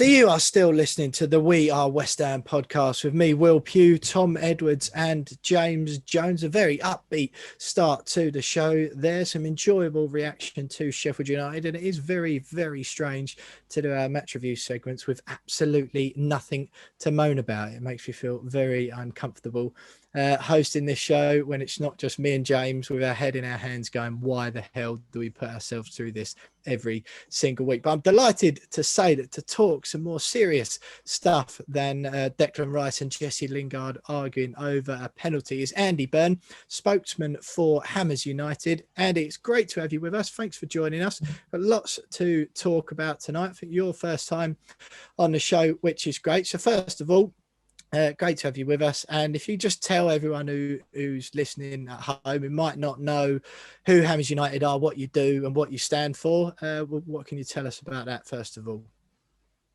So you are still listening to the We Are West Ham podcast with me, Will Pugh, Tom Edwards and James Jones. A very upbeat start to the show. There's some enjoyable reaction to Sheffield United, and it is very, very strange to do our match review segments with absolutely nothing to moan about. It makes me feel very uncomfortable hosting this show when it's not just me and James with our head in our hands going, why the hell do we put ourselves through this every single week? But I'm delighted to say that to talk some more serious stuff than Declan Rice and Jesse Lingard arguing over a penalty is Andy Byrne, spokesman for Hammers United. Andy, it's great to have you with us. Thanks for joining us. Got lots to talk about tonight. I think your first time on the show, which is great. So first of all, great to have you with us. And if you just tell everyone who's listening at home who might not know who Hammers United are, what you do and what you stand for, what can you tell us about that first of all?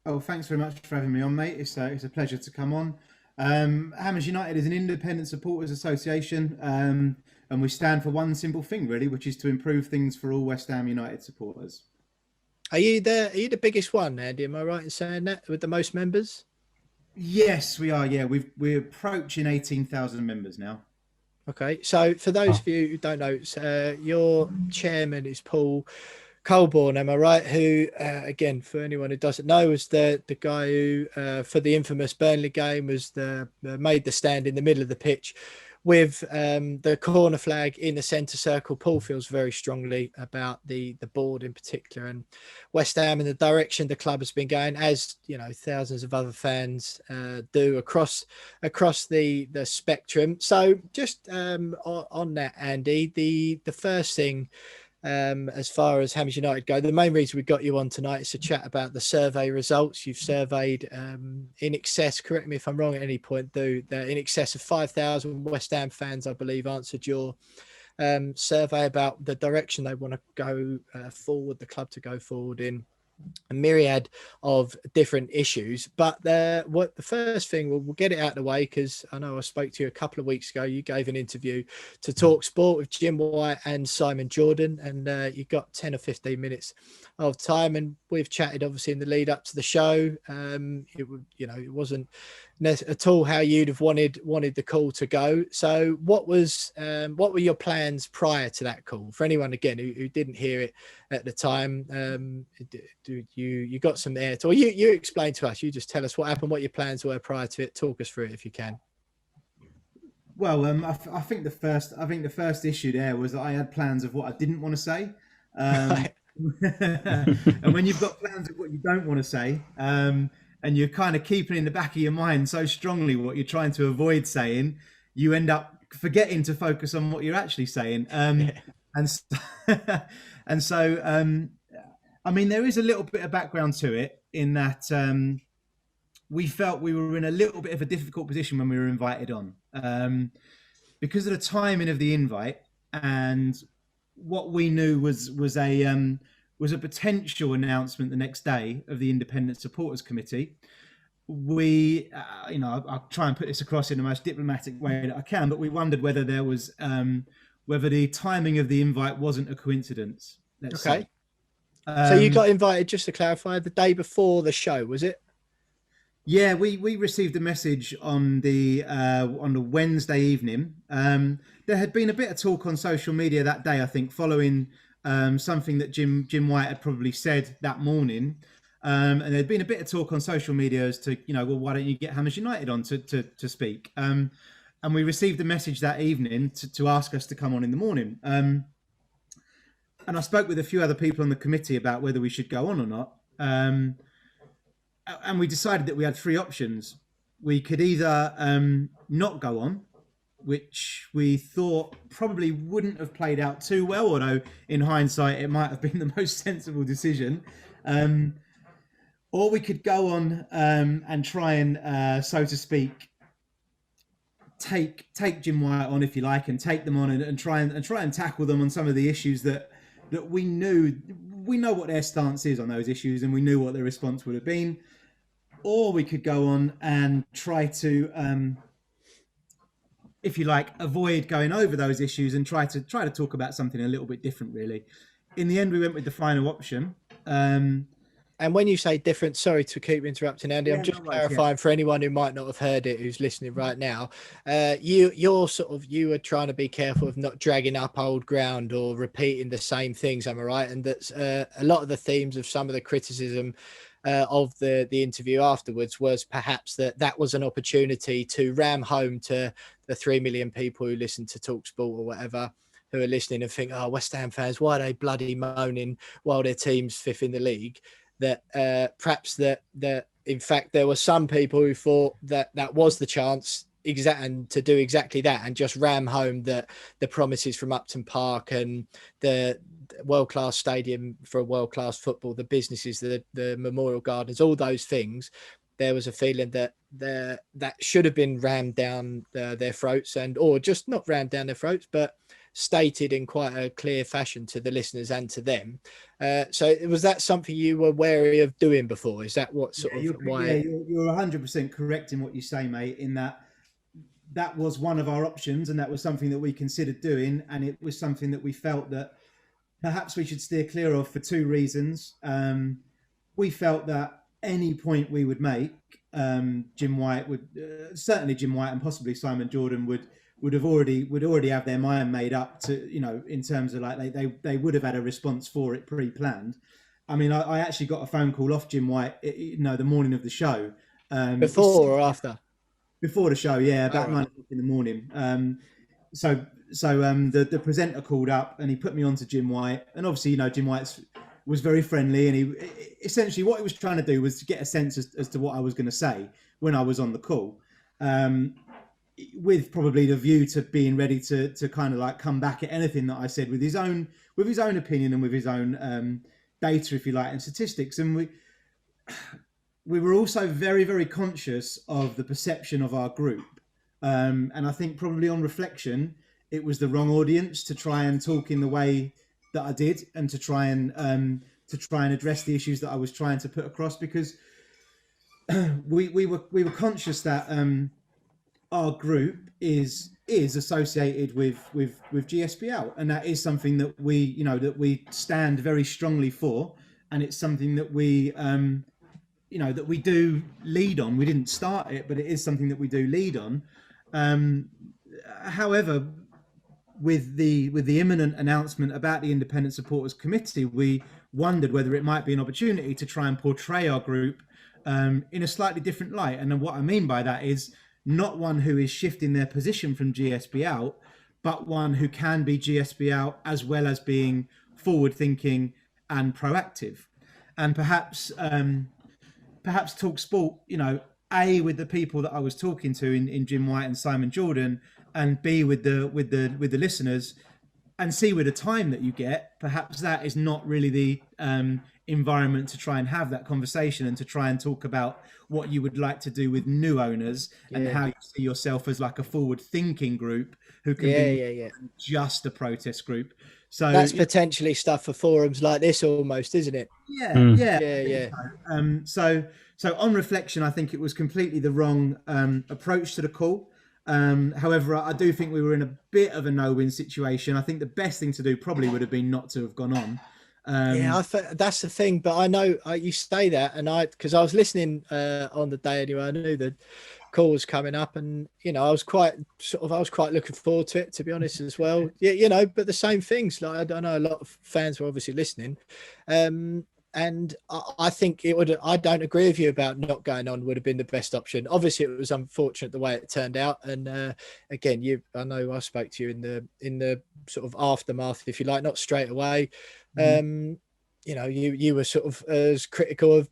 Oh, thanks very much for having me on, mate. It's a pleasure to come on. Hammers United is an independent supporters association, and we stand for one simple thing, really, which is to improve things for all West Ham United supporters. Are you the biggest one, Andy? Am I right in saying that, with the most members? Yes, we are. Yeah, we're approaching 18,000 members now. Okay, so for those of you who don't know, your chairman is Paul Colborne, am I right? Who, again, for anyone who doesn't know, was the guy who, for the infamous Burnley game, was made the stand in the middle of the pitch with the corner flag in the centre circle. Paul feels very strongly about the board in particular and West Ham and the direction the club has been going, as you know, thousands of other fans do across the spectrum. So just on that, Andy, the first thing, as far as Hammers United go, the main reason we got you on tonight is to chat about the survey results. You've surveyed in excess, correct me if I'm wrong at any point, in excess of 5,000 West Ham fans, I believe, answered your survey about the direction they want to go forward, the club to go forward in a myriad of different issues. But the first thing, we'll get it out of the way, because I know I spoke to you a couple of weeks ago. You gave an interview to Talk Sport with Jim White and Simon Jordan, and you got 10 or 15 minutes of time, and we've chatted obviously in the lead up to the show. It wasn't at all how you'd have wanted the call to go. So what were your plans prior to that call, for anyone again who didn't hear it at the time? You got some air, or you explain to us, you just tell us what happened, what your plans were prior to it. Talk us through it if you can. Well, I think the first issue there was that I had plans of what I didn't want to say. Right. And when you've got plans of what you don't want to say, and you're kind of keeping in the back of your mind so strongly what you're trying to avoid saying, you end up forgetting to focus on what you're actually saying. And so, I mean, there is a little bit of background to it in that we felt we were in a little bit of a difficult position when we were invited on, because of the timing of the invite and what we knew was a potential announcement the next day of the Independent Supporters Committee. We, I'll try and put this across in the most diplomatic way that I can, but we wondered whether there was, whether the timing of the invite wasn't a coincidence. Let's say. So you got invited, just to clarify, the day before the show, was it? Yeah, we received a message on the Wednesday evening. There had been a bit of talk on social media that day, I think, following something that Jim White had probably said that morning. And there'd been a bit of talk on social media as to, well, why don't you get Hammers United on to speak? And we received a message that evening to ask us to come on in the morning. And I spoke with a few other people on the committee about whether we should go on or not. And we decided that we had three options. We could either not go on, which we thought probably wouldn't have played out too well, although in hindsight, it might have been the most sensible decision. Or we could go on and try and, so to speak, take Jim White on, if you like, and take them on and try and tackle them on some of the issues that we know what their stance is on those issues, and we knew what their response would have been. Or we could go on and try to, if you like, avoid going over those issues and try to talk about something a little bit different, really. In the end, we went with the final option. And when you say different, sorry to keep interrupting, Andy, I'm just clarifying for anyone who might not have heard it, who's listening right now. You were trying to be careful of not dragging up old ground or repeating the same things. Am I right? And that's a lot of the themes of some of the criticism of the interview afterwards was perhaps that was an opportunity to ram home to the 3 million people who listen to TalkSport or whatever, who are listening and think, oh, West Ham fans, why are they bloody moaning while their team's fifth in the league? That perhaps that in fact there were some people who thought that was the chance and to do exactly that and just ram home that the promises from Upton Park and the world-class stadium for a world-class football, the businesses, the memorial gardens, all those things. There was a feeling that that should have been rammed down their throats, or just not rammed down their throats, but stated in quite a clear fashion to the listeners and to them. So was that something you were wary of doing before? Is that what sort of why? Yeah, you're 100% correct in what you say, mate, in that was one of our options, and that was something that we considered doing, and it was something that we felt that perhaps we should steer clear of for two reasons. We felt that any point we would make, Jim White would certainly Jim White and possibly Simon Jordan would already have their mind made up to, in terms of like they would have had a response for it pre-planned. I mean, I actually got a phone call off Jim White, the morning of the show. Before or after? Before the show, yeah, about 9 o'clock in the morning. So the presenter called up and he put me on to Jim White, and obviously, Jim White was very friendly, and he essentially what he was trying to do was to get a sense as to what I was going to say when I was on the call. With probably the view to being ready to kind of like come back at anything that I said with his own opinion and with his own data, if you like, and statistics. And we were also very, very conscious of the perception of our group. And I think probably on reflection, it was the wrong audience to try and talk in the way that I did, and to try and address the issues that I was trying to put across, because we were conscious that our group is associated with GSBOUT, and that is something that we stand very strongly for, and it's something that we that we do lead on. We didn't start it, but it is something that we do lead on. However, with the imminent announcement about the Independent Supporters Committee, we wondered whether it might be an opportunity to try and portray our group in a slightly different light. And then what I mean by that is not one who is shifting their position from GSBOUT, but one who can be GSBOUT as well as being forward-thinking and proactive. And perhaps TalkSport, A, with the people that I was talking to in Jim White and Simon Jordan, and B, with the listeners, and C, with the time that you get, perhaps that is not really the environment to try and have that conversation and to try and talk about what you would like to do with new owners and how you see yourself as like a forward-thinking group who can be just a protest group. So that's potentially stuff for forums like this, almost, isn't it? Yeah. So on reflection, I think it was completely the wrong approach to the call. However, I do think we were in a bit of a no-win situation. I think the best thing to do probably would have been not to have gone on. That's the thing. But I know you say that, and because I was listening on the day anyway. I knew the call was coming up, and I was quite looking forward to it, to be honest, as well. Yeah, but the same things. Like I know a lot of fans were obviously listening. And I think it would. I don't agree with you about not going on would have been the best option. Obviously, it was unfortunate the way it turned out. And again, I know I spoke to you in the sort of aftermath, if you like, not straight away. You were sort of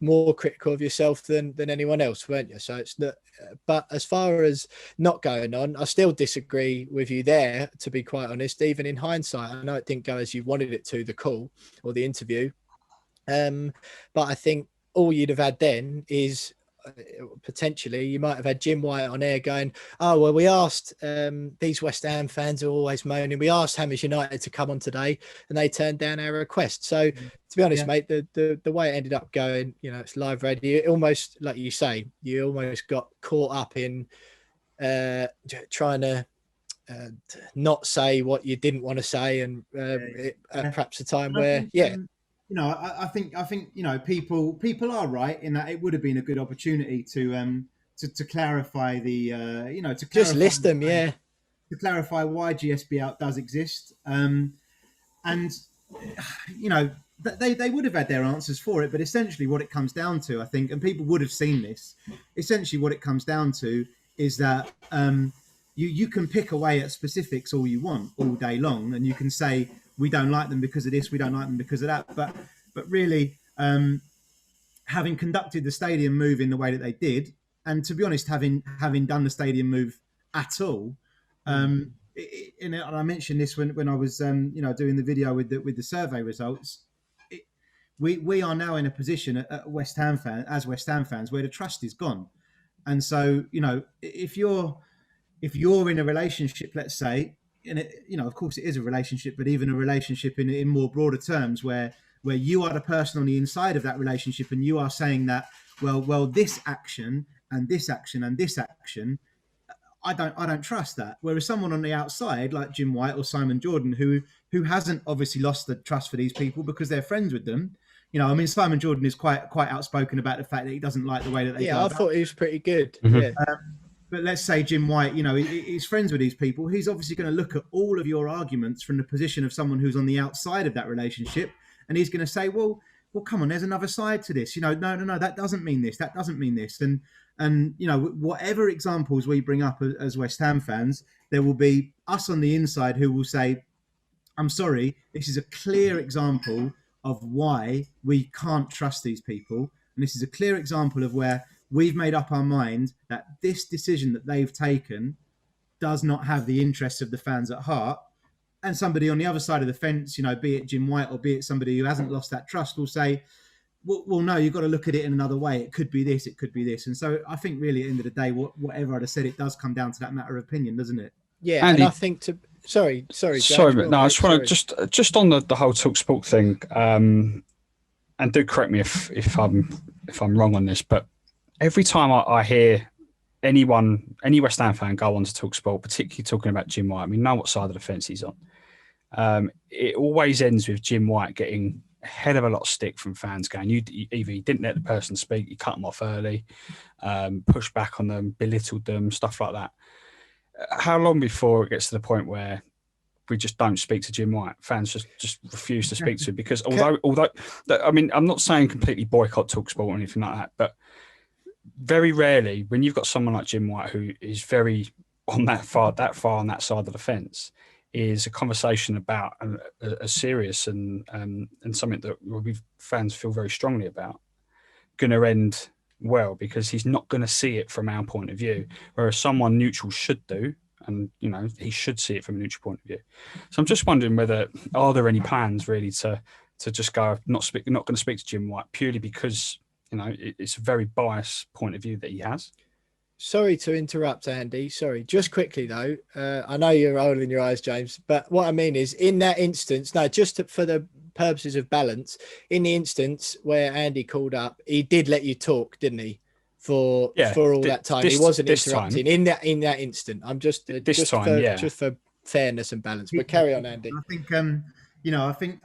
more critical of yourself than anyone else, weren't you? So it's not. But as far as not going on, I still disagree with you there. To be quite honest, even in hindsight, I know it didn't go as you wanted it to, the call or the interview. But I think all you'd have had then is potentially you might have had Jim White on air going, oh, well, we asked these West Ham fans are always moaning. We asked Hamish United to come on today and they turned down our request. So to be honest, mate, the way it ended up going, it's live radio. It almost, like you say, you almost got caught up in trying to not say what you didn't want to say. And perhaps a time where, I think people are right in that it would have been a good opportunity to clarify the to Just clarify list them, yeah. to clarify why GSBOUT does exist, and they would have had their answers for it, but essentially what it comes down to, I think, and people would have seen this, essentially what it comes down to is that you can pick away at specifics all you want all day long, and you can say we don't like them because of this, we don't like them because of that, but really, having conducted the stadium move in the way that they did, and to be honest, having done the stadium move at all, and I mentioned this when I was doing the video with the survey results. We are now in a position at West Ham fans where the trust is gone, and so if you're in a relationship, let's say, and of course it is a relationship, but even a relationship in more broader terms, where you are the person on the inside of that relationship, and you are saying that well this action and this action and this action, I don't trust that. Whereas someone on the outside, like Jim White or Simon Jordan, who hasn't obviously lost the trust for these people because they're friends with them. Simon Jordan is quite outspoken about the fact that he doesn't like the way that they go I about. thought he was pretty good. Yeah. But let's say Jim White, he's friends with these people. He's obviously going to look at all of your arguments from the position of someone who's on the outside of that relationship, and he's going to say, well, come on, there's another side to this. No, that doesn't mean this. That doesn't mean this. And whatever examples we bring up as West Ham fans, there will be us on the inside who will say, I'm sorry, this is a clear example of why we can't trust these people. And this is a clear example of where we've made up our mind that this decision that they've taken does not have the interests of the fans at heart. And somebody on the other side of the fence, be it Jim White or be it somebody who hasn't lost that trust, will say, well, no, you've got to look at it in another way. It could be this, it could be this. And so I think really at the end of the day, whatever I'd have said, it does come down to that matter of opinion, doesn't it? Yeah, Andy, and I think sorry, James, but no, I just want to just on the whole TalkSport thing, and do correct me if I'm wrong on this, but every time I hear any West Ham fan go on to TalkSport, particularly talking about Jim White, know what side of the fence he's on. It always ends with Jim White getting a hell of a lot of stick from fans going, either you didn't let the person speak, you cut them off early, pushed back on them, belittled them, stuff like that. How long before it gets to the point where we just don't speak to Jim White? Fans just refuse to speak to him because although I'm not saying completely boycott TalkSport or anything like that, but very rarely when you've got someone like Jim White who is very on that far on that side of the fence, is a conversation about a serious and something that we fans feel very strongly about going to end well, because he's not going to see it from our point of view, whereas someone neutral should do, and he should see it from a neutral point of view. So I'm just wondering are there any plans really to just go not going to speak to Jim White purely because it's a very biased point of view that he has. Sorry to interrupt, Andy. Sorry, just quickly though. I know you're rolling your eyes, James, but what I mean is, in that instance, for the purposes of balance, in the instance where Andy called up, he did let you talk, didn't he? For all that time, he wasn't interrupting. In that instant, I'm just for fairness and balance. But carry on, Andy. I think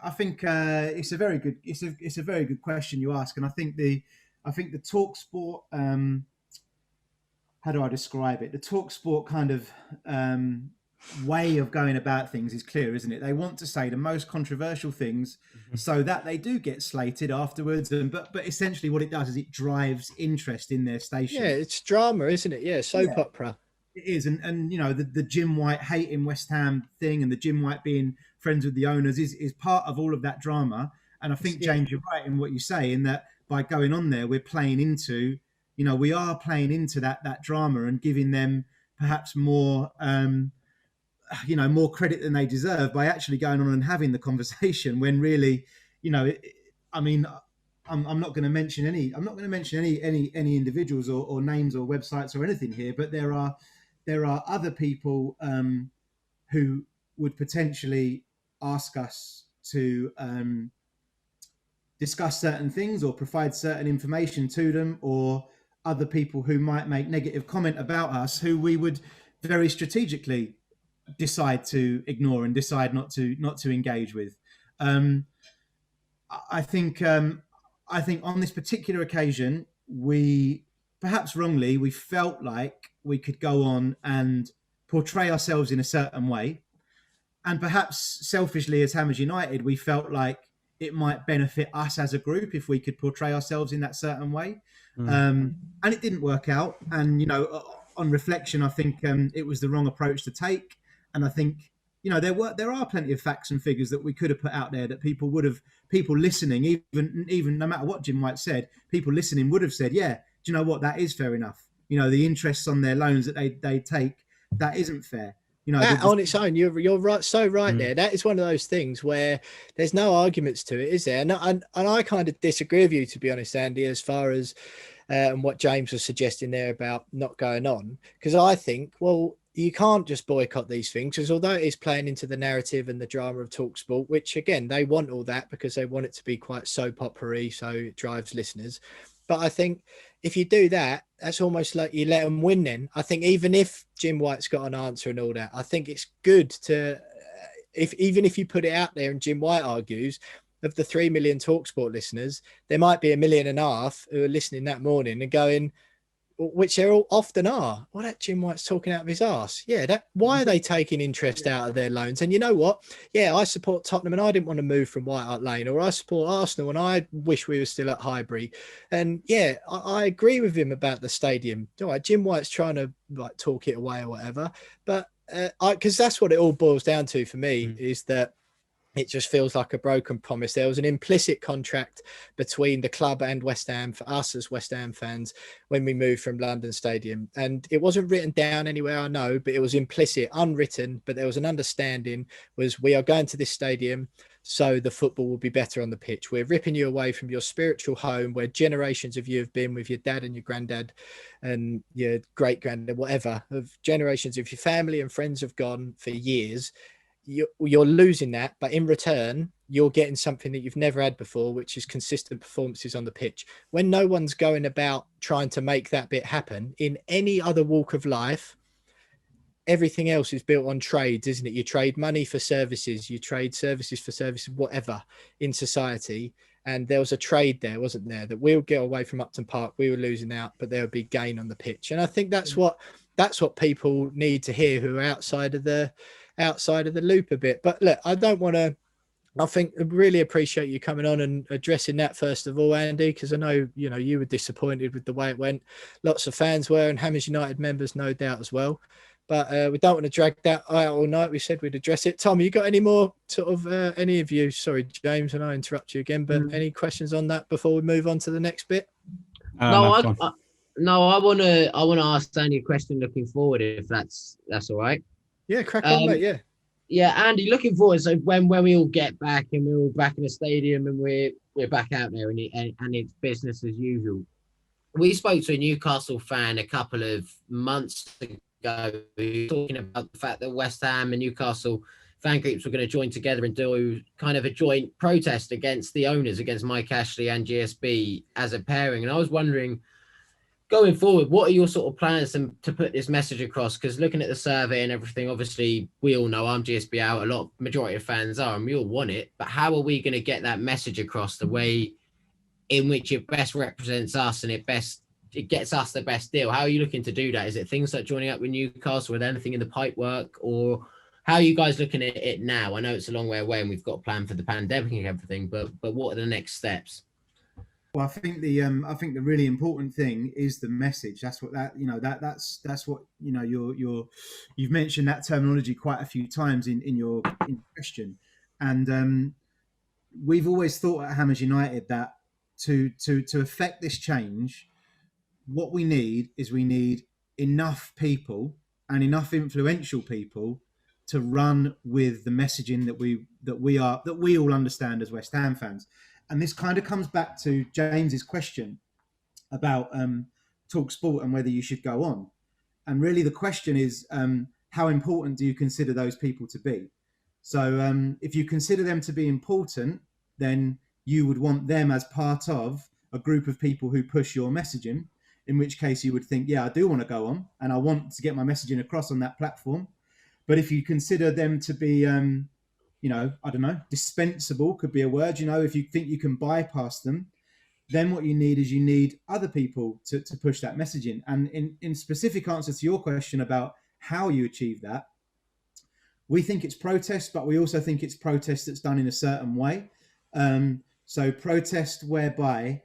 I think it's a very good question you ask, and I think the TalkSport. How do I describe it? The TalkSport kind of way of going about things is clear, isn't it? They want to say the most controversial things so that they do get slated afterwards. But essentially what it does is it drives interest in their station. Yeah, it's drama, isn't it? Yeah, soap opera. It is. And the Jim White hating West Ham thing and the Jim White being friends with the owners is part of all of that drama. And I think, James, you're right in what you say, in that by going on there, we're playing into... we are playing into that drama and giving them perhaps more, more credit than they deserve by actually going on and having the conversation. When really, I'm not going to mention any individuals or names or websites or anything here, but there are other people who would potentially ask us to discuss certain things or provide certain information to them, or other people who might make negative comment about us, who we would very strategically decide to ignore and decide not to engage with. I think on this particular occasion, we perhaps wrongly we felt like we could go on and portray ourselves in a certain way, and perhaps selfishly as Hammers United, we felt like it might benefit us as a group if we could portray ourselves in that certain way. And it didn't work out. And, on reflection, I think it was the wrong approach to take. And I think, there are plenty of facts and figures that we could have put out there that people listening, even no matter what Jim White said, people listening would have said, yeah, do you know what? That is fair enough. The interests on their loans that they take, that isn't fair. That on its own, you're right, so right there. That is one of those things where there's no arguments to it, is there? And I kind of disagree with you, to be honest, Andy, as far as what James was suggesting there about not going on, because I think, well, you can't just boycott these things, because although it is playing into the narrative and the drama of TalkSport, which again they want all that because they want it to be quite soap opera-y, so it drives listeners. But I think if you do that, that's almost like you let them win then. I think even if Jim White's got an answer and all that, I think it's good to, even if you put it out there and Jim White argues, of the 3 million TalkSport listeners, there might be 1.5 million who are listening that morning and going, which there all often are, well, that Jim White's talking out of his arse. Yeah, why are they taking interest out of their loans? And you know what? Yeah, I support Tottenham and I didn't want to move from White Hart Lane, or I support Arsenal and I wish we were still at Highbury. And yeah, I agree with him about the stadium. All right, Jim White's trying to talk it away or whatever, but because that's what it all boils down to for me, is that it just feels like a broken promise. There was an implicit contract between the club and West Ham for us as West Ham fans when we moved from London Stadium. And it wasn't written down anywhere, I know, but it was implicit, unwritten. But there was an understanding, was we are going to this stadium so the football will be better on the pitch. We're ripping you away from your spiritual home where generations of you have been with your dad and your granddad and your great granddad, whatever, of generations of your family and friends have gone for years. You're losing that, but in return, you're getting something that you've never had before, which is consistent performances on the pitch. When no one's going about trying to make that bit happen in any other walk of life, everything else is built on trades, isn't it? You trade money for services, you trade services for services, whatever in society. And there was a trade there, wasn't there? That we'll get away from Upton Park, we were losing out, but there would be gain on the pitch. And I think that's what people need to hear who are outside of the loop a bit. But look, I really appreciate you coming on and addressing that first of all, Andy, because I know you were disappointed with the way it went. Lots of fans were, and Hammers United members no doubt as well. But we don't want to drag that out all night. We said we'd address it. Tom, you got any more any of you? Sorry, James, and I interrupt you again, but any questions on that before we move on to the next bit? No, I want to ask Andy a question looking forward, if that's all right. Yeah, crack on, mate. Yeah. Yeah, Andy, looking forward. So when we all get back and we're all back in the stadium and we're back out there and it's business as usual. We spoke to a Newcastle fan a couple of months ago talking about the fact that West Ham and Newcastle fan groups were going to join together and do kind of a joint protest against the owners, against Mike Ashley and GSB as a pairing. And I was wondering, going forward, what are your sort of plans to put this message across? Because looking at the survey and everything, obviously we all know I'm GSBOUT, majority of fans are, and we all want it. But how are we going to get that message across the way in which it best represents us and it gets us the best deal? How are you looking to do that? Is it things like joining up with Newcastle, with anything in the pipe work, or how are you guys looking at it now? I know it's a long way away and we've got a plan for the pandemic and everything, but what are the next steps? Well, I think the really important thing is the message. That's what that's what you've mentioned that terminology quite a few times in your question, and we've always thought at Hammers United that to affect this change, what we need enough people and enough influential people to run with the messaging that we all understand as West Ham fans. And this kind of comes back to James's question about TalkSport and whether you should go on. And really the question is, how important do you consider those people to be? So if you consider them to be important, then you would want them as part of a group of people who push your messaging, in which case you would think, yeah, I do want to go on and I want to get my messaging across on that platform. But if you consider them to be I don't know, dispensable could be a word. If you think you can bypass them, then what you need other people to push that messaging. And in specific answer to your question about how you achieve that, we think it's protest, but we also think it's protest that's done in a certain way. So protest whereby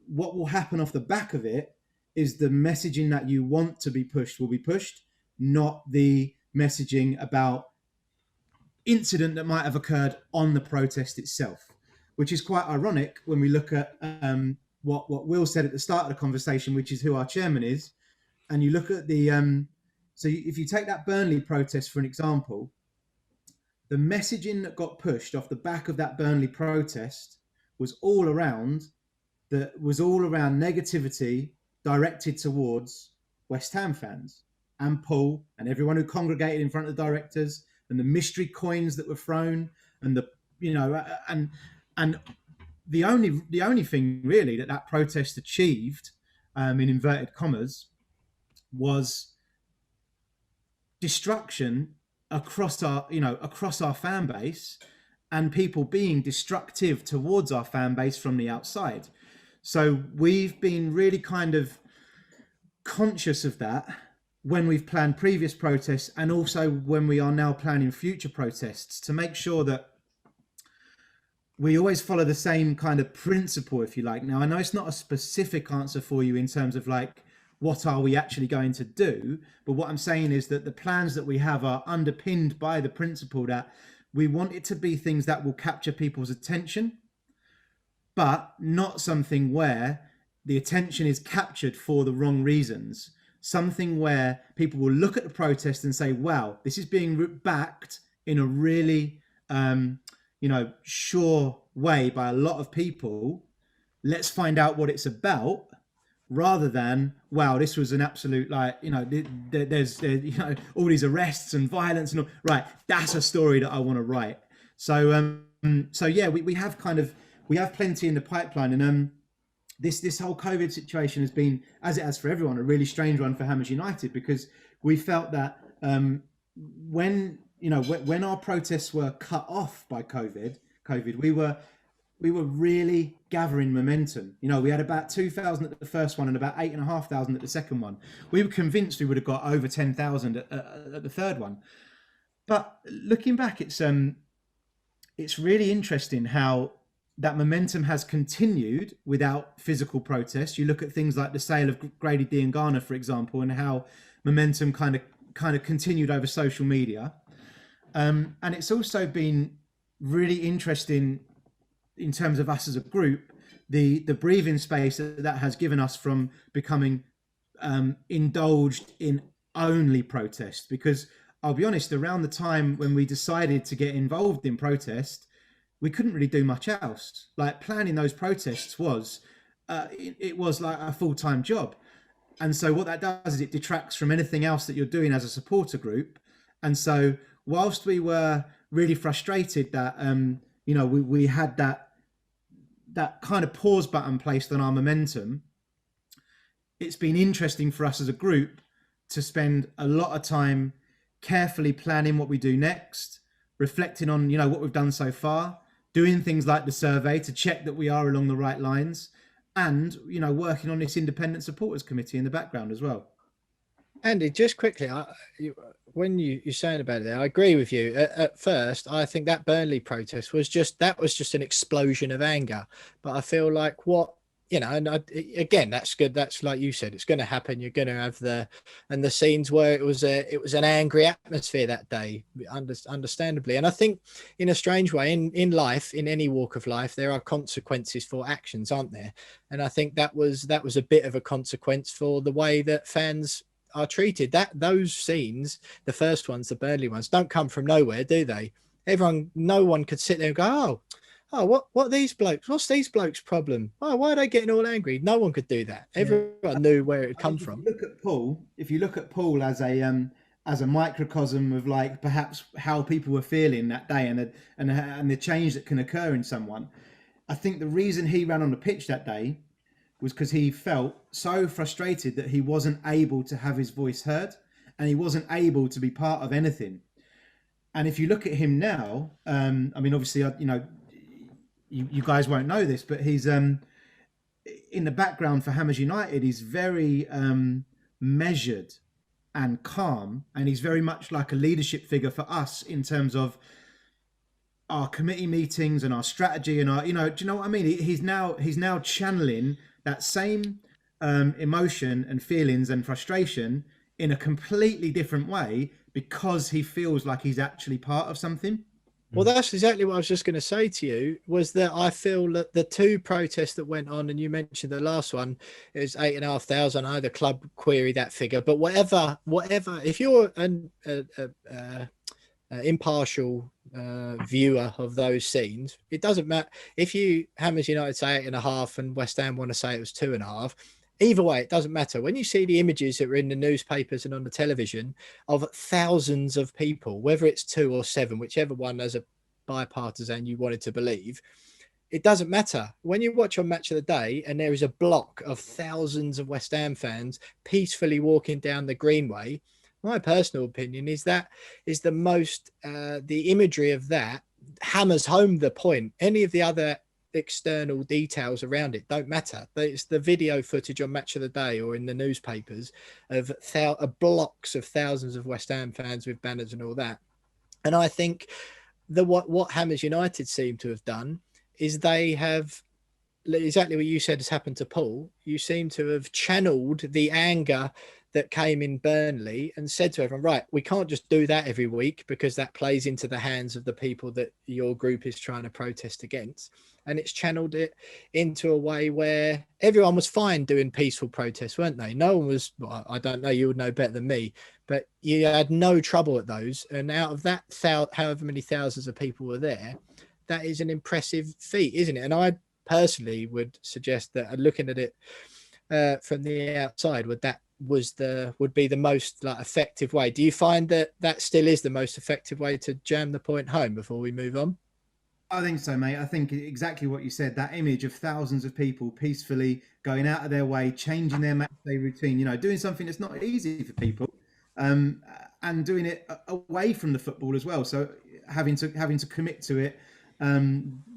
what will happen off the back of it is the messaging that you want to be pushed will be pushed, not the messaging about incident that might have occurred on the protest itself, which is quite ironic when we look at what Will said at the start of the conversation, which is who our chairman is. And you look at the, so if you take that Burnley protest for an example, the messaging that got pushed off the back of that Burnley protest was all around negativity directed towards West Ham fans and Paul and everyone who congregated in front of the directors, and the mystery coins that were thrown, and and the only thing really that protest achieved, in inverted commas, was destruction across our fan base, and people being destructive towards our fan base from the outside. So we've been really kind of conscious of that when we've planned previous protests, and also when we are now planning future protests, to make sure that we always follow the same kind of principle, if you like. Now, I know it's not a specific answer for you in terms of like, what are we actually going to do? But what I'm saying is that the plans that we have are underpinned by the principle that we want it to be things that will capture people's attention, but not something where the attention is captured for the wrong reasons. Something where people will look at the protest and say, wow, this is being backed in a really, sure way by a lot of people. Let's find out what it's about, rather than, wow, this was an absolute, there's all these arrests and violence and all. Right, that's a story that I want to write. So yeah, we have plenty in the pipeline, and this whole COVID situation has been, as it has for everyone, a really strange one for Hammers United, because we felt that when our protests were cut off by COVID, we were really gathering momentum. We had about 2,000 at the first one and about 8,500 at the second one. We were convinced we would have got over 10,000 at the third one. But looking back, it's really interesting how that momentum has continued without physical protest. You look at things like the sale of Grady Diangana, for example, and how momentum kind of continued over social media. And it's also been really interesting in terms of us as a group, the breathing space that has given us from becoming indulged in only protest. Because I'll be honest, around the time when we decided to get involved in protest, we couldn't really do much else. Like, planning those protests was like a full-time job. And so what that does is it detracts from anything else that you're doing as a supporter group. And so whilst we were really frustrated that, we had that kind of pause button placed on our momentum, it's been interesting for us as a group to spend a lot of time carefully planning what we do next, reflecting on, what we've done so far, doing things like the survey to check that we are along the right lines, and, working on this independent supporters committee in the background as well. Andy, just quickly, when you're saying about it there, I agree with you. At first, I think that Burnley protest was just an explosion of anger. But I feel like again, that's good. That's like you said, it's going to happen. You're going to have the scenes where it was an angry atmosphere that day, understandably. And I think in a strange way, in life, in any walk of life, there are consequences for actions, aren't there? And I think that was a bit of a consequence for the way that fans are treated. Those scenes, the first ones, the Burnley ones, don't come from nowhere, do they? No one could sit there and go, oh, what are these blokes? What's these blokes' problem? Oh, why are they getting all angry? No one could do that. Everyone knew where it had come from. If you look at Paul as a microcosm of like perhaps how people were feeling that day and the change that can occur in someone, I think the reason he ran on the pitch that day was because he felt so frustrated that he wasn't able to have his voice heard, and he wasn't able to be part of anything. And if you look at him now, I mean, obviously, you guys won't know this, but he's in the background for Hammers United. He's very measured and calm, and he's very much like a leadership figure for us in terms of our committee meetings and our strategy and our, do you know what I mean? He's now channeling that same emotion and feelings and frustration in a completely different way because he feels like he's actually part of something. Well, that's exactly what I was just going to say to you, was that I feel that the two protests that went on, and you mentioned the last one, it was 8,500. I know the club query that figure, but whatever, if you're an impartial viewer of those scenes, it doesn't matter if Hammers United say 8.5 and West Ham want to say it was 2.5. Either way, it doesn't matter. When you see the images that were in the newspapers and on the television of thousands of people, whether it's 2 or 7, whichever one as a bipartisan you wanted to believe, it doesn't matter. When you watch on Match of the Day and there is a block of thousands of West Ham fans peacefully walking down the Greenway, my personal opinion is that is the most, the imagery of that hammers home the point. Any of the other external details around it don't matter. It's the video footage on Match of the Day or in the newspapers of blocks of thousands of West Ham fans with banners and all that. And I think what Hammers United seem to have done is they have exactly what you said has happened to Paul. You seem to have channeled the anger that came in Burnley and said to everyone, right, we can't just do that every week because that plays into the hands of the people that your group is trying to protest against. And it's channeled it into a way where everyone was fine doing peaceful protests, weren't they? No one was, well, I don't know, you would know better than me, but you had no trouble at those. And out of that, however many thousands of people were there, that is an impressive feat, isn't it? And I personally would suggest that looking at it from the outside, would be the most effective way. Do you find that still is the most effective way to jam the point home before we move on? I think so, mate. I think exactly what you said, that image of thousands of people peacefully going out of their way, changing their match day routine, doing something that's not easy for people, and doing it away from the football as well. So having to commit to it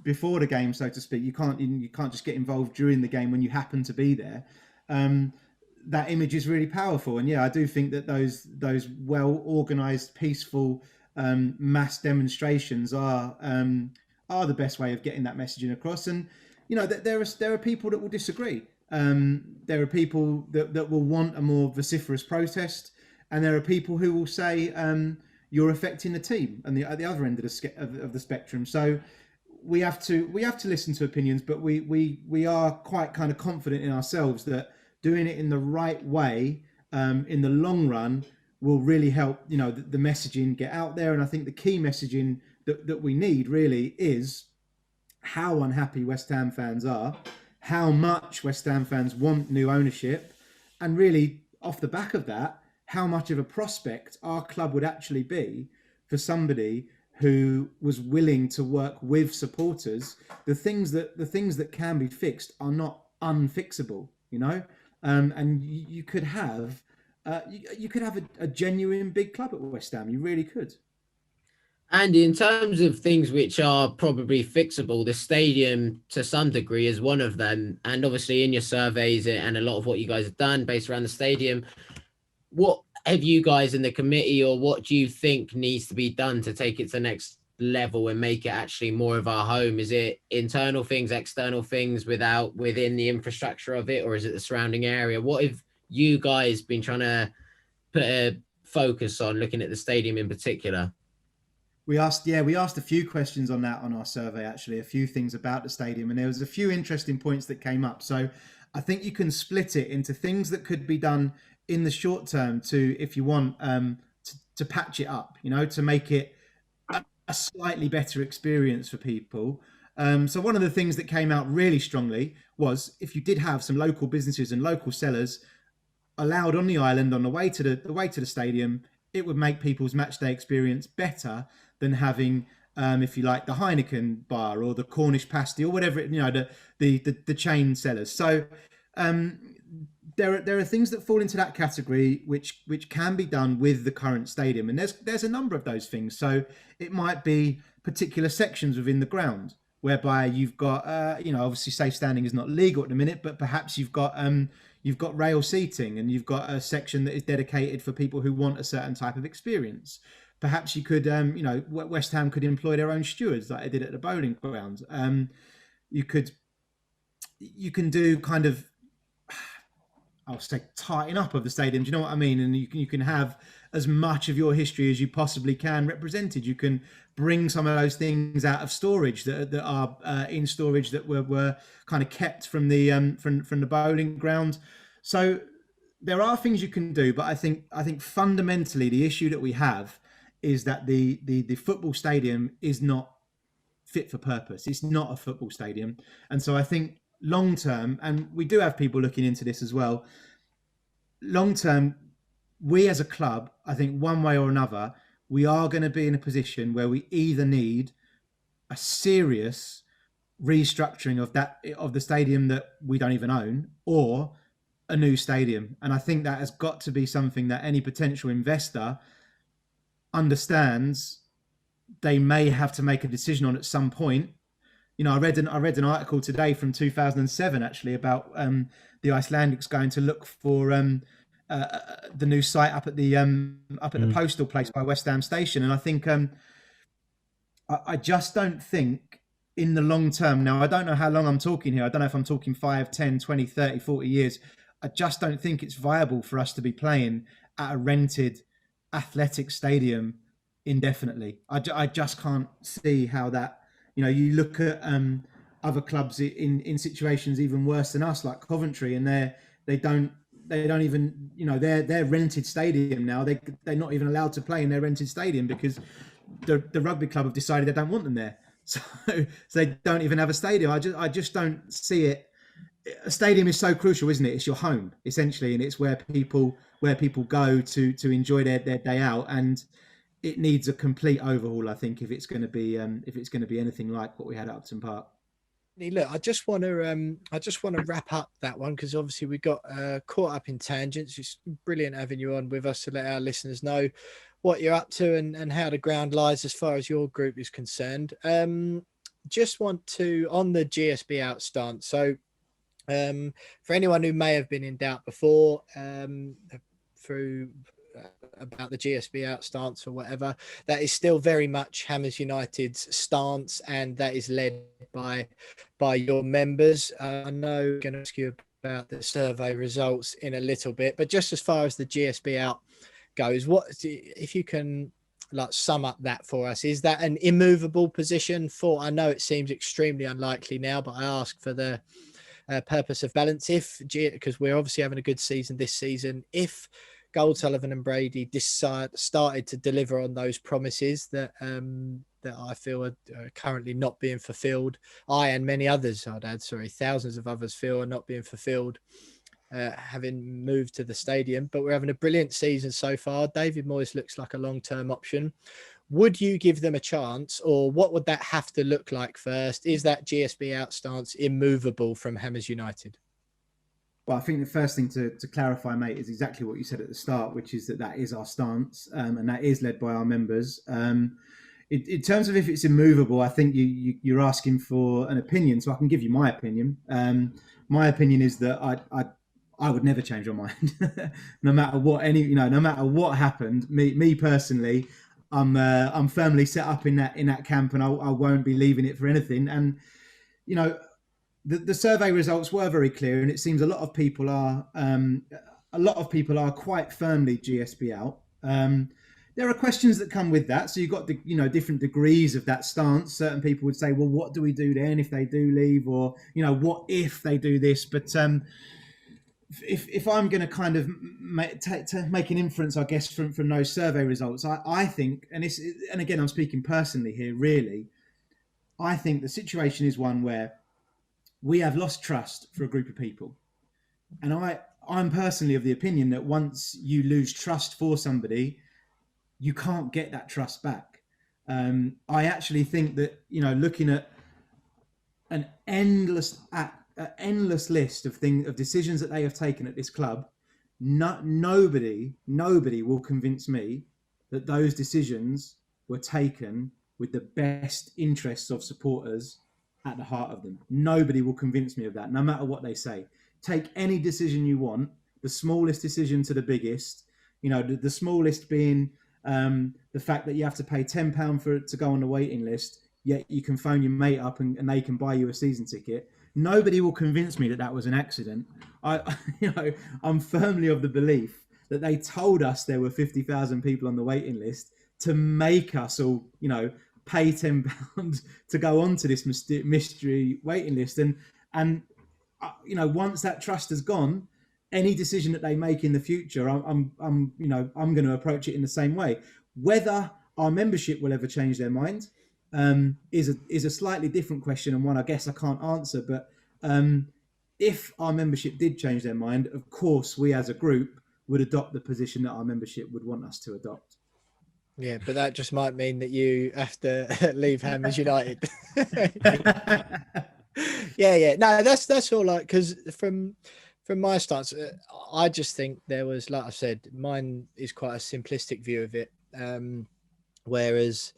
before the game, so to speak. You can't just get involved during the game when you happen to be there. That image is really powerful, and I do think that those well organized, peaceful mass demonstrations are the best way of getting that messaging across. And there are people that will disagree. There are people that will want a more vociferous protest, and there are people who will say you're affecting the team and at the other end of the spectrum. So we have to listen to opinions, but we are quite kind of confident in ourselves that doing it in the right way in the long run will really help the messaging get out there. And I think the key messaging that we need really is how unhappy West Ham fans are, how much West Ham fans want new ownership, and really off the back of that, how much of a prospect our club would actually be for somebody who was willing to work with supporters. The things that can be fixed are not unfixable, and you could have a genuine big club at West Ham. You really could. And in terms of things which are probably fixable, the stadium to some degree is one of them. And obviously in your surveys and a lot of what you guys have done based around the stadium, what have you guys in the committee, or what do you think needs to be done to take it to the next level and make it actually more of our home? Is it internal things, external things within the infrastructure of it, or is it the surrounding area? What have you guys been trying to put a focus on, looking at the stadium in particular? We asked a few questions on that on our survey, actually, a few things about the stadium, and there was a few interesting points that came up. So I think you can split it into things that could be done in the short term to, if you want, to patch it up, to make it a slightly better experience for people. So one of the things that came out really strongly was if you did have some local businesses and local sellers allowed on the island on the way to the stadium, it would make people's match day experience better than having, if you like, the Heineken bar or the Cornish pasty or whatever, the chain sellers. So there are things that fall into that category which can be done with the current stadium, and there's a number of those things. So it might be particular sections within the ground whereby you've got obviously safe standing is not legal at the minute, but perhaps you've got rail seating, and you've got a section that is dedicated for people who want a certain type of experience. Perhaps you could West Ham could employ their own stewards like they did at the bowling ground. You can do kind of, I'll say, tighten up of the stadium. Do you know what I mean? And you can have as much of your history as you possibly can represented. You can bring some of those things out of storage that are in storage that were kind of kept from the bowling ground. So there are things you can do, but I think fundamentally the issue that we have is that the football stadium is not fit for purpose. It's not a football stadium, and so I think long term, and we do have people looking into this as well, long term, we as a club, I think one way or another, we are going to be in a position where we either need a serious restructuring of the stadium that we don't even own, or a new stadium. And I think that has got to be something that any potential investor understands they may have to make a decision on at some point. I read an article today from 2007 actually about the Icelandics going to look for the new site up at the postal place by West Ham Station, and I think I just don't think in the long term. Now I don't know how long I'm talking here. I don't know if I'm talking 5, 10, 20, 30, 40 years. I just don't think it's viable for us to be playing at a rented athletic stadium indefinitely. I just can't see how that. You look at other clubs in situations even worse than us, like Coventry, and they don't even, their rented stadium now. They're not even allowed to play in their rented stadium because the rugby club have decided they don't want them there. So they don't even have a stadium. I just don't see it. A stadium is so crucial, isn't it? It's your home essentially, and it's where people go to enjoy their day out, and it needs a complete overhaul, I think, if it's going to be anything like what we had at Upton Park. Look, I just want to wrap up that one, because obviously we got caught up in tangents. It's brilliant having you on with us to let our listeners know what you're up to and how the ground lies as far as your group is concerned. Just want to, on the GSBOUT stance. So for anyone who may have been in doubt before, through about the GSBOUT stance or whatever, that is still very much Hammers United's stance, and that is led by your members. I know I'm going to ask you about the survey results in a little bit, but just as far as the GSBOUT goes, what if you can sum up that for us? Is that an immovable position? I know it seems extremely unlikely now, but I ask for the purpose of balance. Because we're obviously having a good season this season, if Gold, Sullivan and Brady started to deliver on those promises that I feel are currently not being fulfilled, I and many others, thousands of others feel are not being fulfilled, having moved to the stadium. But we're having a brilliant season so far. David Moyes looks like a long-term option. Would you give them a chance, or what would that have to look like first? Is that GSBOUT stance immovable from Hammers United? Well, I think the first thing to clarify, mate, is exactly what you said at the start, which is that is our stance, and that is led by our members. In terms of if it's immovable, I think you're asking for an opinion, so I can give you my opinion. My opinion is that I would never change my mind, no matter what no matter what happened. Me personally, I'm firmly set up in that camp, and I won't be leaving it for anything. And the survey results were very clear, and it seems a lot of people are quite firmly GSB out. There are questions that come with that, so you've got different degrees of that stance. Certain people would say, well, what do we do then if they do leave, or what if they do this? But if I'm going to kind of make an inference, I guess, from those survey results, I think, and again I'm speaking personally here, really, I think the situation is one where we have lost trust for a group of people. And I'm personally of the opinion that once you lose trust for somebody, you can't get that trust back. I actually think that, looking at an endless an endless list of decisions that they have taken at this club. Nobody will convince me that those decisions were taken with the best interests of supporters at the heart of them. Nobody will convince me of that, no matter what they say. Take any decision you want, the smallest decision to the biggest. The smallest being the fact that you have to pay £10 to go on the waiting list, yet you can phone your mate up and they can buy you a season ticket. Nobody will convince me that was an accident. I'm firmly of the belief that they told us there were 50,000 people on the waiting list to make us all, pay £10 to go onto this mystery waiting list. And once that trust has gone, any decision that they make in the future, I'm going to approach it in the same way. Whether our membership will ever change their mind is a slightly different question, and one I guess I can't answer. But if our membership did change their mind, of course, we as a group would adopt the position that our membership would want us to adopt. Yeah, but that just might mean that you have to leave Hammers United. Yeah. No, that's all. Like, because from my stance, I just think there was, like I said, mine is quite a simplistic view of it. Whereas,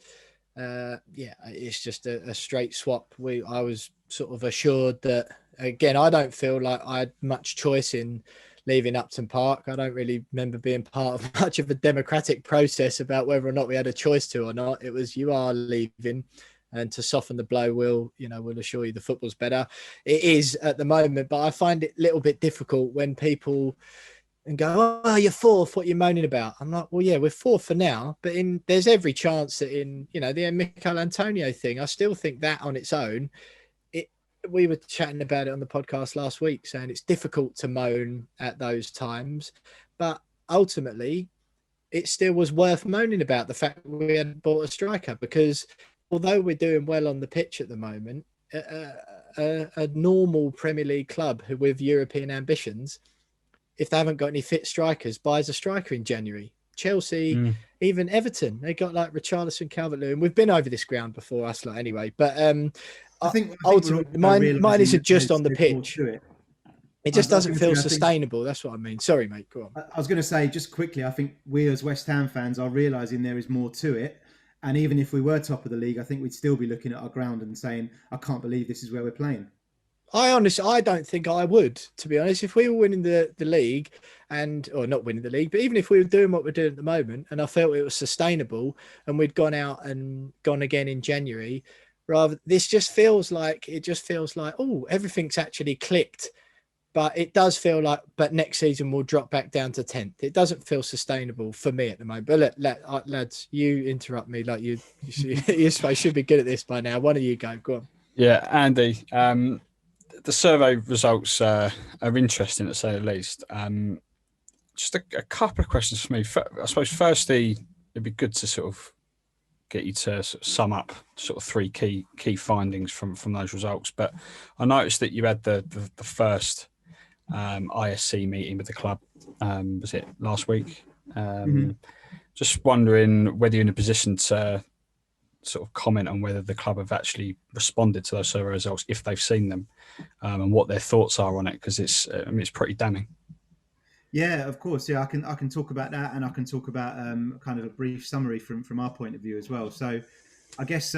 it's just a straight swap. I was sort of assured that, again, I don't feel like I had much choice in leaving Upton Park. I don't really remember being part of much of a democratic process about whether or not we had a choice to or not. It was, you are leaving, and to soften the blow, we'll assure you the football's better. It is at the moment, but I find it a little bit difficult when people go, "Oh, you're fourth, what are you moaning about?" I'm like, well, yeah, we're fourth for now, but there's every chance that the Mikel Antonio thing, I still think that on its own, we were chatting about it on the podcast last week, saying it's difficult to moan at those times, but ultimately it still was worth moaning about the fact that we had bought a striker, because although we're doing well on the pitch at the moment, a normal Premier League club with European ambitions, if they haven't got any fit strikers, buys a striker in January. Chelsea, even Everton, they got like Richarlison, Calvert-Lewin. We've been over this ground before, us lot anyway. But I think ultimately, mine isn't just on the pitch. It just doesn't feel sustainable. That's what I mean. Sorry, mate. Go on. I was going to say, just quickly, I think we as West Ham fans are realising there is more to it. And even if we were top of the league, I think we'd still be looking at our ground and saying, I can't believe this is where we're playing. I don't think I would, to be honest. If we were winning the league or not winning the league, but even if we were doing what we're doing at the moment and I felt it was sustainable and we'd gone out and gone again in January, this just feels like, oh, everything's actually clicked. But it does feel like, but next season we'll drop back down to 10th. It doesn't feel sustainable for me at the moment. But lads, you interrupt me like you should be good at this by now. One of you go on. Yeah, Andy. The survey results are interesting, to say the least. Just a couple of questions for me. I suppose, firstly, it'd be good to sort of get you to sort of sum up sort of three key findings from those results. But I noticed that you had the first ISC meeting with the club. Was it last week? Just wondering whether you're in a position to sort of comment on whether the club have actually responded to those survey results, if they've seen them, and what their thoughts are on it, because it's pretty damning. Yeah, of course. Yeah, I can talk about that, and I can talk about kind of a brief summary from our point of view as well. So I guess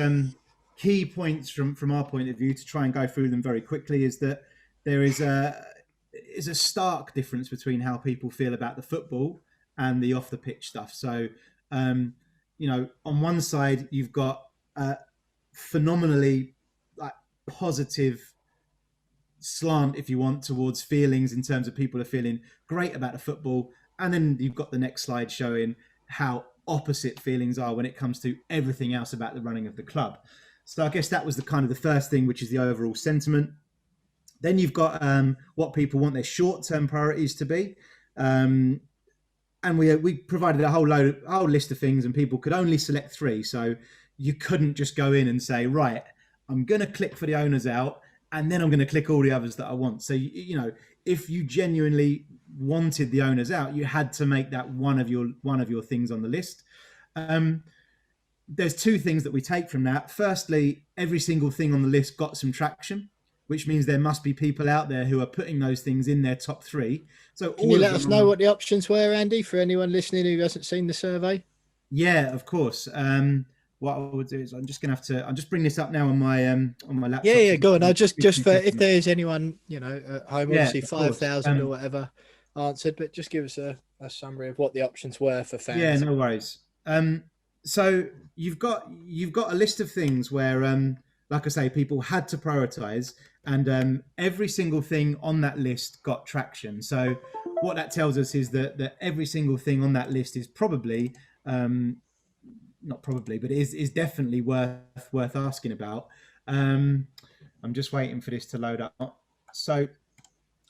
key points from our point of view, to try and go through them very quickly, is that there is a stark difference between how people feel about the football and the off the pitch stuff. So on one side, you've got phenomenally positive slant, if you want, towards feelings in terms of people are feeling great about the football. And then you've got the next slide showing how opposite feelings are when it comes to everything else about the running of the club. So I guess that was the first thing, which is the overall sentiment. Then you've got what people want their short-term priorities to be. And we provided a whole list of things, and people could only select 3. So you couldn't just go in and say, right, I'm going to click for the owners out, and then I'm going to click all the others that I want. So, if you genuinely wanted the owners out, you had to make that one of your things on the list. There's 2 things that we take from that. Firstly, every single thing on the list got some traction. which means there must be people out there who are putting those things in their top 3. So Can you let us know what the options were, Andy, for anyone listening who hasn't seen the survey? Yeah, of course. What I would do is I'm just bringing this up now on my laptop. Yeah, go on. I just for if there's anyone at home, obviously 5,000 or whatever answered, but just give us a summary of what the options were for fans. Yeah, no worries. So you've got a list of things where, like I say, people had to prioritize, and every single thing on that list got traction. So what that tells us is that every single thing on that list is probably not probably, but is definitely worth asking about. I'm just waiting for this to load up. So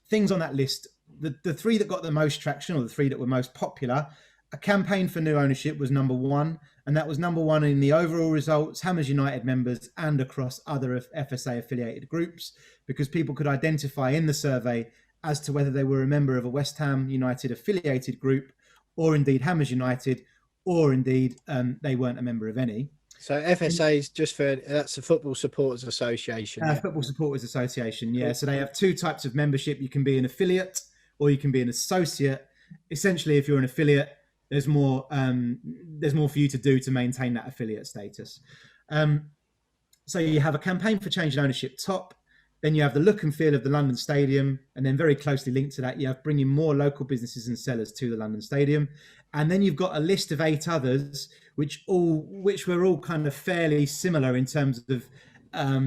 things on that list, the 3 that got the most traction, or the 3 that were most popular, a campaign for new ownership was number 1, and that was number 1 in the overall results, Hammers United members, and across other FSA affiliated groups, because people could identify in the survey as to whether they were a member of a West Ham United affiliated group, or indeed Hammers United, or indeed they weren't a member of any. So FSA is that's the Football Supporters Association. Football Supporters Association, yeah. Cool. So they have 2 types of membership. You can be an affiliate or you can be an associate. Essentially, if you're an affiliate, there's more for you to do to maintain that affiliate status. So you have a campaign for change in ownership top. Then you have the look and feel of the London Stadium, and then very closely linked to that, you have bringing more local businesses and sellers to the London Stadium. And then you've got a list of 8 others, which were all kind of fairly similar in terms of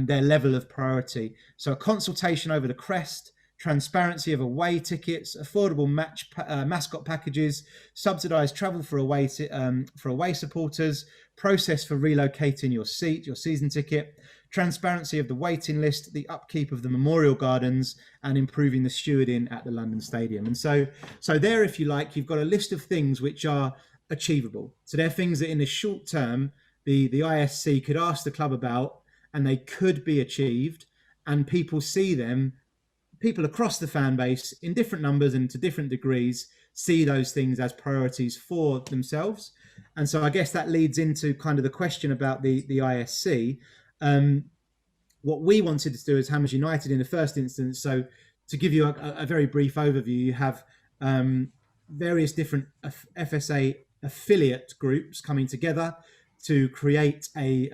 their level of priority. So a consultation over the crest, transparency of away tickets, affordable mascot packages, subsidised travel for away supporters, process for relocating your season ticket, transparency of the waiting list, the upkeep of the memorial gardens, and improving the stewarding at the London Stadium. And so there, if you like, you've got a list of things which are achievable. So they're things that in the short term, the ISC could ask the club about, and they could be achieved, and people see them. People across the fan base in different numbers and to different degrees see those things as priorities for themselves. And so I guess that leads into kind of the question about the ISC. What we wanted to do as Hammers United in the first instance, so to give you a very brief overview, you have various different FSA affiliate groups coming together to create a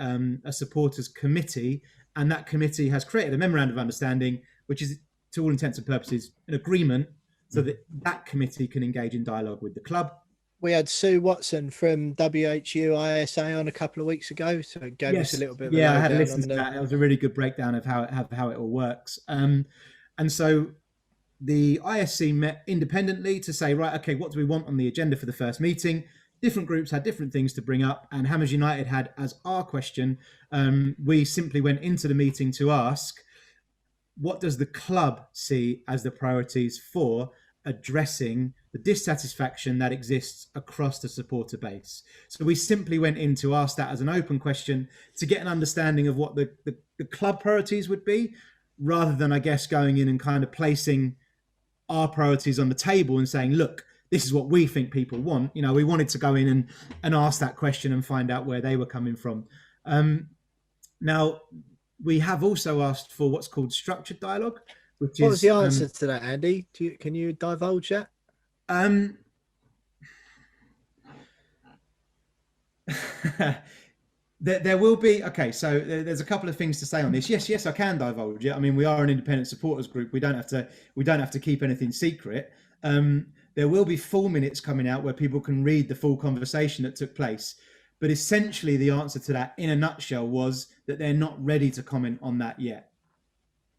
supporters committee, and that committee has created a memorandum of understanding, which is, to all intents and purposes, an agreement so that committee can engage in dialogue with the club. We had Sue Watson from WHU ISA on a couple of weeks ago, so it gave us a little bit of I had listened to that. It was a really good breakdown of how it all works. And so the ISC met independently to say, right, okay, what do we want on the agenda for the first meeting? Different groups had different things to bring up, and Hammers United had as our question. We simply went into the meeting to ask, what does the club see as the priorities for addressing the dissatisfaction that exists across the supporter base? So we simply went in to ask that as an open question to get an understanding of what the club priorities would be, rather than, I guess, going in and kind of placing our priorities on the table and saying, look, this is what we think people want. You know, we wanted to go in and ask that question and find out where they were coming from. Now, we have also asked for what's called structured dialogue, which what was the answer to that, Andy? Can you divulge that? There will be, okay, so there's a couple of things to say on this. Yes, I can divulge it. I mean, we are an independent supporters group. We don't have to keep anything secret. There will be full minutes coming out where people can read the full conversation that took place. But essentially, the answer to that, in a nutshell, was that they're not ready to comment on that yet.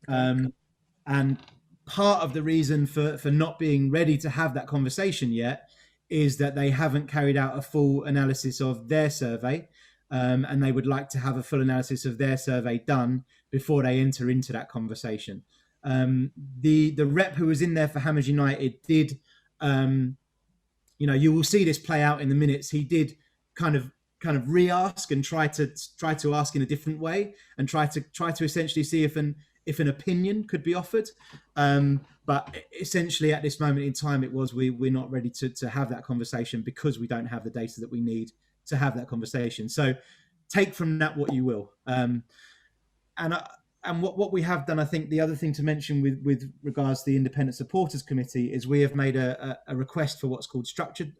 And part of the reason for not being ready to have that conversation yet is that they haven't carried out a full analysis of their survey, and they would like to have a full analysis of their survey done before they enter into that conversation. The rep who was in there for Hammers United did, you will see this play out in the minutes. He did kind of re-ask and try to ask in a different way and try to essentially see if an opinion could be offered. But essentially at this moment in time, we're not ready to have that conversation because we don't have the data that we need to have that conversation. So take from that what you will. And and what we have done, I think the other thing to mention with regards to the Independent Supporters Committee is we have made a request for what's called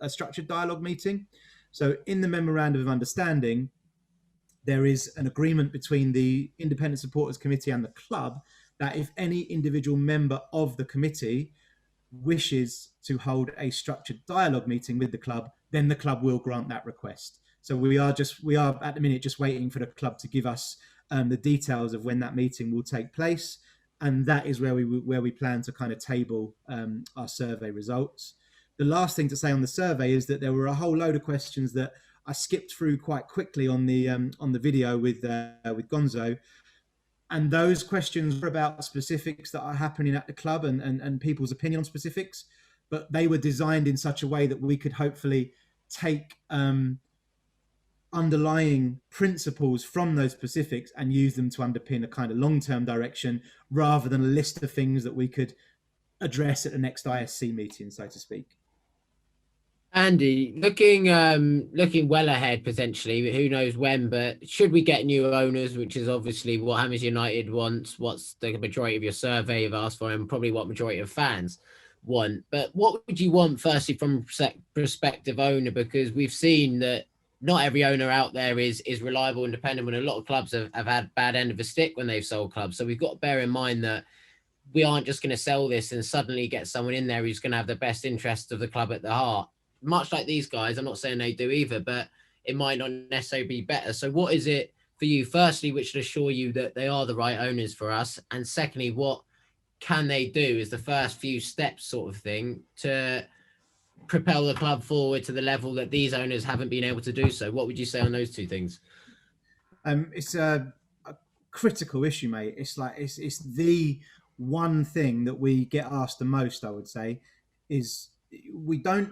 a structured dialogue meeting. So in the Memorandum of Understanding, there is an agreement between the Independent Supporters Committee and the club that if any individual member of the committee wishes to hold a structured dialogue meeting with the club, then the club will grant that request. So we are at the minute just waiting for the club to give us the details of when that meeting will take place, and that is where we plan to kind of table our survey results. The last thing to say on the survey is that there were a whole load of questions that I skipped through quite quickly on the video with Gonzo, and those questions were about specifics that are happening at the club and people's opinion on specifics, but they were designed in such a way that we could hopefully take underlying principles from those specifics and use them to underpin a kind of long-term direction rather than a list of things that we could address at the next ISC meeting, so to speak. Andy, looking well ahead potentially, who knows when, but should we get new owners, which is obviously what Hammers United wants, what's the majority of your survey have asked for, and probably what majority of fans want. But what would you want firstly from prospective owner? Because we've seen that not every owner out there is reliable and dependable, and a lot of clubs have had bad end of a stick when they've sold clubs. So we've got to bear in mind that we aren't just going to sell this and suddenly get someone in there who's going to have the best interests of the club at the heart. Much like these guys, I'm not saying they do either, but it might not necessarily be better. So what is it for you, firstly, which should assure you that they are the right owners for us? And secondly, what can they do is the first few steps sort of thing to propel the club forward to the level that these owners haven't been able to do so? What would you say on those two things? It's a critical issue, mate. It's like it's the one thing that we get asked the most, I would say, is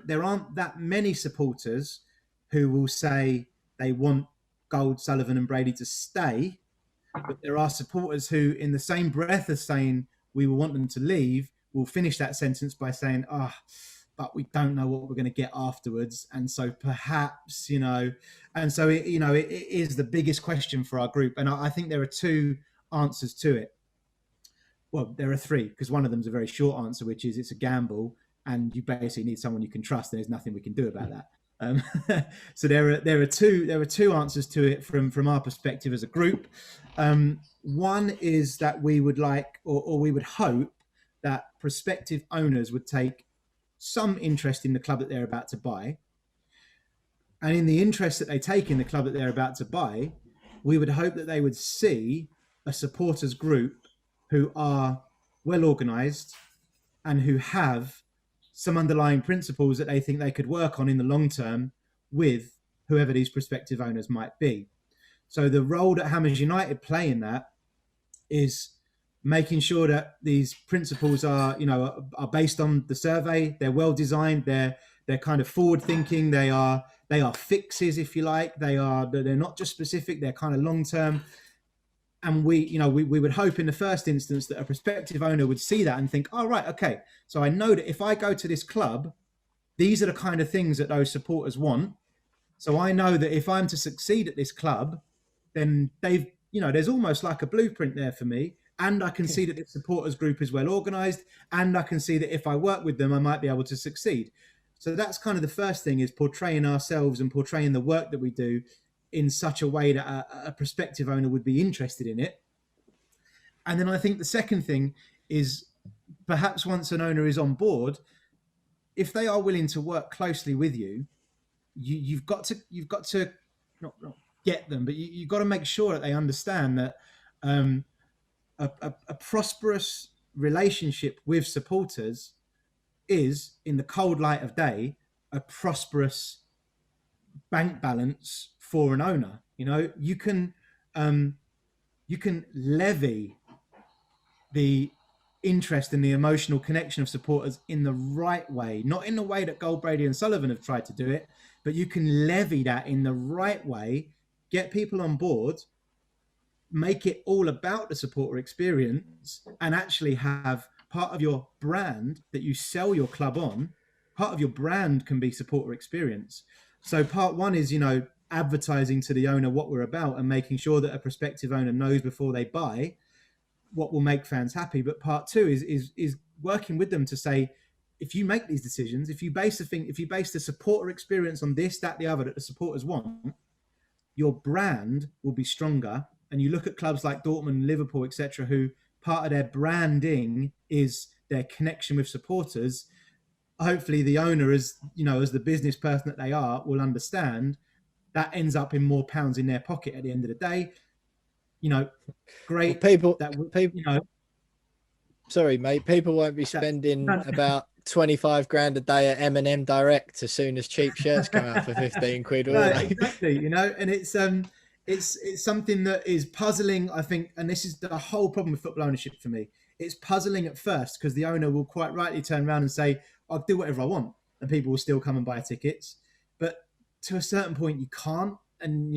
there aren't that many supporters who will say they want Gold, Sullivan and Brady to stay, but there are supporters who, in the same breath as saying we will want them to leave, will finish that sentence by saying, but we don't know what we're going to get afterwards, and so perhaps, and so it is the biggest question for our group. And I think there are two answers to it. Well, there are three, because one of them is a very short answer, which is it's a gamble, and you basically need someone you can trust, and there's nothing we can do about that. So there are two answers to it from our perspective as a group. One is that we would like, or we would hope that prospective owners would take some interest in the club that they're about to buy, and in the interest that they take in the club that they're about to buy, we would hope that they would see a supporters group who are well organized and who have some underlying principles that they think they could work on in the long term with whoever these prospective owners might be. So the role that Hammers United play in that is making sure that these principles are based on the survey. They're well designed. They're kind of forward thinking. They are fixes, if you like. They're not just specific. They're kind of long term. And we would hope in the first instance that a prospective owner would see that and think, oh, right, okay, so I know that if I go to this club, these are the kind of things that those supporters want. So I know that if I'm to succeed at this club, then there's almost like a blueprint there for me. And I can see that the supporters group is well organized. And I can see that if I work with them, I might be able to succeed. So that's kind of the first thing, is portraying ourselves and portraying the work that we do in such a way that a prospective owner would be interested in it. And then I think the second thing is, perhaps once an owner is on board, if they are willing to work closely with you, you've got to not get them, but you've got to make sure that they understand that a prosperous relationship with supporters is, in the cold light of day, a prosperous bank balance for an owner. You can levy the interest and the emotional connection of supporters in the right way, not in the way that Gold, Brady and Sullivan have tried to do it, but you can levy that in the right way, get people on board, make it all about the supporter experience, and actually have part of your brand that you sell your club on. Part of your brand can be supporter experience. So part one is, advertising to the owner what we're about and making sure that a prospective owner knows before they buy what will make fans happy. But part two is working with them to say, if you make these decisions, if you base the supporter experience on this, that, the other that the supporters want, your brand will be stronger. And you look at clubs like Dortmund, Liverpool, etc., who part of their branding is their connection with supporters. Hopefully the owner, as the business person that they are, will understand that ends up in more pounds in their pocket at the end of the day. Great. Well, people, sorry, mate. People won't be spending about 25 grand a day at M&M Direct as soon as cheap shirts come out for 15 quid. No, exactly. And it's something that is puzzling, I think, and this is the whole problem with football ownership for me. It's puzzling at first because the owner will quite rightly turn around and say, I'll do whatever I want, and people will still come and buy tickets. But to a certain point, you can't. And,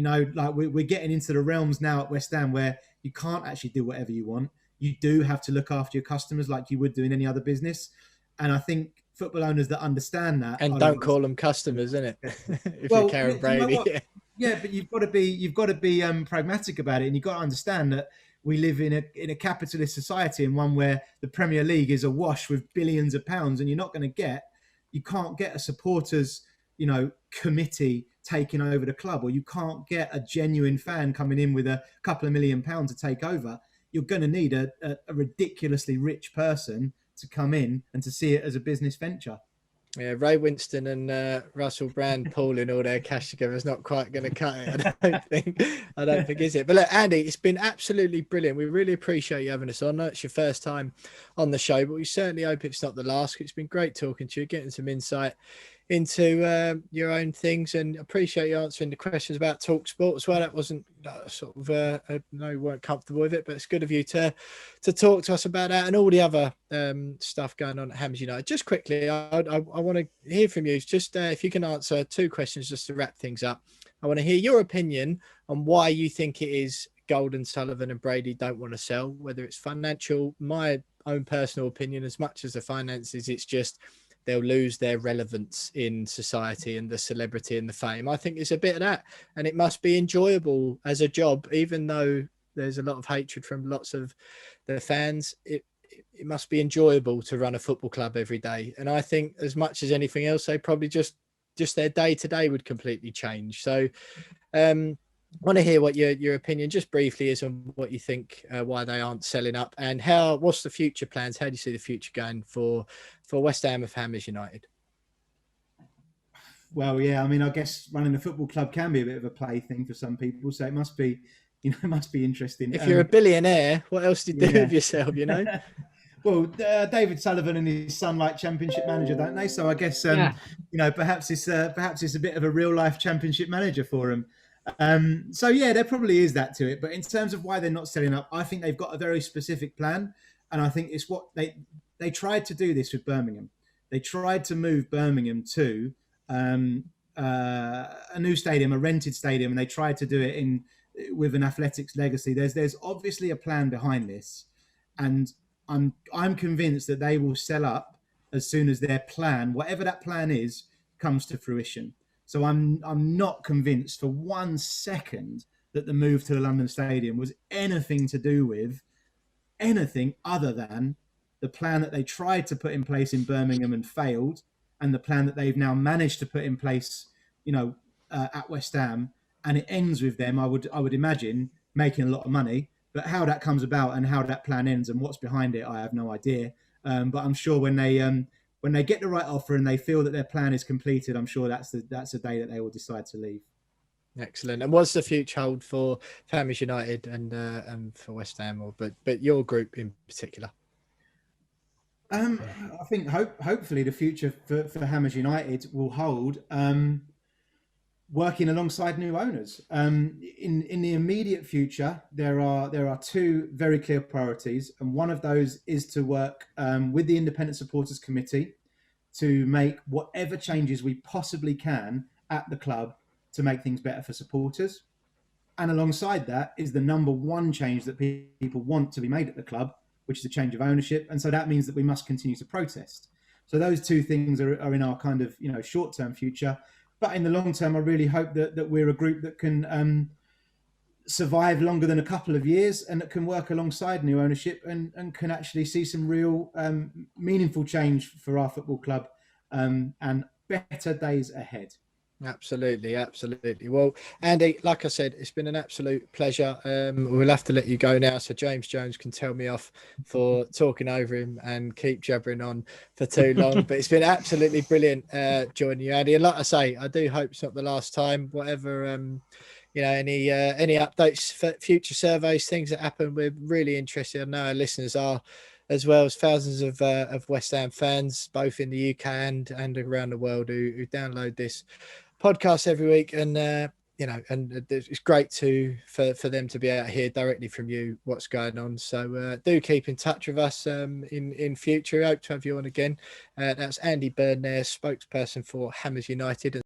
we're getting into the realms now at West Ham where you can't actually do whatever you want. You do have to look after your customers like you would do in any other business. And I think football owners that understand that, and don't call them customers, innit? If you're Karen Brady. Yeah, but you've got to be pragmatic about it, and you've got to understand that we live in a capitalist society, and one where the Premier League is awash with billions of pounds, and you can't get a supporters committee taking over the club, or you can't get a genuine fan coming in with a couple of £1 million to take over. You're going to need a ridiculously rich person to come in and to see it as a business venture. Yeah, Ray Winston and Russell Brand pooling all their cash together is not quite going to cut it. I don't think, is it? But look, Andy, it's been absolutely brilliant. We really appreciate you having us on. It's your first time on the show, but we certainly hope it's not the last. It's been great talking to you, getting some insight into your own things, and appreciate you answering the questions about TalkSport as well. That wasn't no, we weren't comfortable with it, but it's good of you to talk to us about that and all the other stuff going on at Hammers United. Just quickly, I want to hear from you. Just if you can answer 2 questions just to wrap things up. I want to hear your opinion on why you think it is Golden, Sullivan and Brady don't want to sell, whether it's financial. My own personal opinion, as much as the finances, it's just they'll lose their relevance in society and the celebrity and the fame. I think it's a bit of that, and it must be enjoyable as a job, even though there's a lot of hatred from lots of the fans. It must be enjoyable to run a football club every day. And I think as much as anything else, they probably just their day to day would completely change. So I want to hear what your opinion just briefly is on what you think, why they aren't selling up, and what's the future plans? How do you see the future going for West Ham of Hammers United? Well, yeah, I mean, I guess running a football club can be a bit of a plaything for some people, so it must be interesting. If you're a billionaire, what else do you do with yourself, Well, David Sullivan and his son like Championship manager, don't they? So I guess perhaps it's a bit of a real life Championship manager for him. So yeah, there probably is that to it. But in terms of why they're not selling up, I think they've got a very specific plan, and I think it's what they tried to do this with Birmingham. They tried to move Birmingham to a new stadium, a rented stadium, and they tried to do it with an athletics legacy. There's obviously a plan behind this, and I'm convinced that they will sell up as soon as their plan, whatever that plan is, comes to fruition. So I'm not convinced for 1 second that the move to the London Stadium was anything to do with anything other than the plan that they tried to put in place in Birmingham and failed, and the plan that they've now managed to put in place, at West Ham. And it ends with them, I would imagine, making a lot of money. But how that comes about and how that plan ends and what's behind it, I have no idea. But I'm sure when they get the right offer and they feel that their plan is completed, I'm sure that's the day that they will decide to leave. Excellent. And what's the future hold for Hammers United and for West Ham, but your group in particular? I think hopefully the future for Hammers United will hold working alongside new owners. In the immediate future, there are 2 very clear priorities, and one of those is to work with the Independent Supporters Committee to make whatever changes we possibly can at the club to make things better for supporters. And alongside that is the number 1 change that people want to be made at the club, which is a change of ownership. And so that means that we must continue to protest. So those 2 things are in our kind of short-term future. But in the long term, I really hope that we're a group that can survive longer than a couple of years, and that can work alongside new ownership and can actually see some real meaningful change for our football club, and better days ahead. Absolutely, absolutely. Well, Andy, like I said, it's been an absolute pleasure. We'll have to let you go now so James Jones can tell me off for talking over him and keep jabbering on for too long. But it's been absolutely brilliant joining you, Andy. And like I say, I do hope it's not the last time. Whatever, any updates for future surveys, things that happen, we're really interested. I know our listeners are, as well as thousands of West Ham fans, both in the UK and around the world, who download this podcast every week, and it's great for them to be able to hear directly from you what's going on. So do keep in touch with us in future. I hope to have you on again. That's Andy Byrne there, spokesperson for Hammers United.